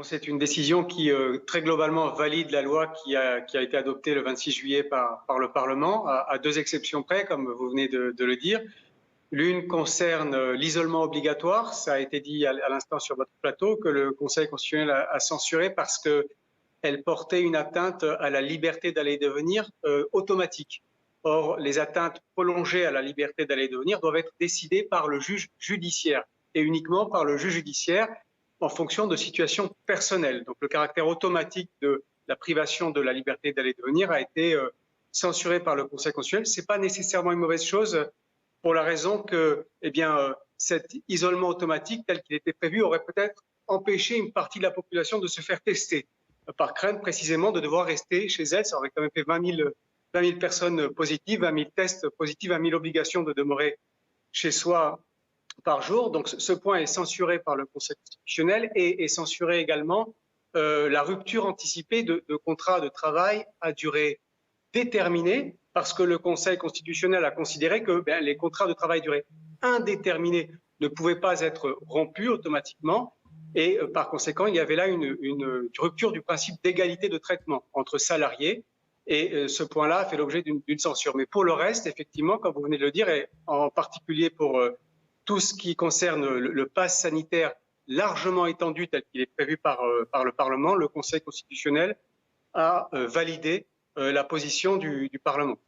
Bon, c'est une décision qui, très globalement, valide la loi qui a été adoptée le 26 juillet par le Parlement, à deux exceptions près, comme vous venez de le dire. L'une concerne l'isolement obligatoire. Ça a été dit à l'instant sur votre plateau que le Conseil constitutionnel a censuré parce qu'elle portait une atteinte à la liberté d'aller et de venir automatique. Or, les atteintes prolongées à la liberté d'aller et de venir doivent être décidées par le juge judiciaire et uniquement par le juge judiciaire en fonction de situations personnelles. Donc, le caractère automatique de la privation de la liberté d'aller et de venir a été censuré par le Conseil constitutionnel. Ce n'est pas nécessairement une mauvaise chose pour la raison que cet isolement automatique tel qu'il était prévu aurait peut-être empêché une partie de la population de se faire tester par crainte précisément de devoir rester chez elle. Ça aurait quand même fait 20 000 personnes positives, 20 000 tests positifs, 20 000 obligations de demeurer chez soi par jour. Donc ce point est censuré par le Conseil constitutionnel et est censuré également la rupture anticipée de contrats de travail à durée déterminée, parce que le Conseil constitutionnel a considéré que les contrats de travail à durée indéterminée ne pouvaient pas être rompus automatiquement et par conséquent, il y avait là une rupture du principe d'égalité de traitement entre salariés et ce point-là a fait l'objet d'une censure. Mais pour le reste, effectivement, comme vous venez de le dire, et en particulier pour tout ce qui concerne le pass sanitaire largement étendu tel qu'il est prévu par le Parlement, le Conseil constitutionnel a validé la position du Parlement.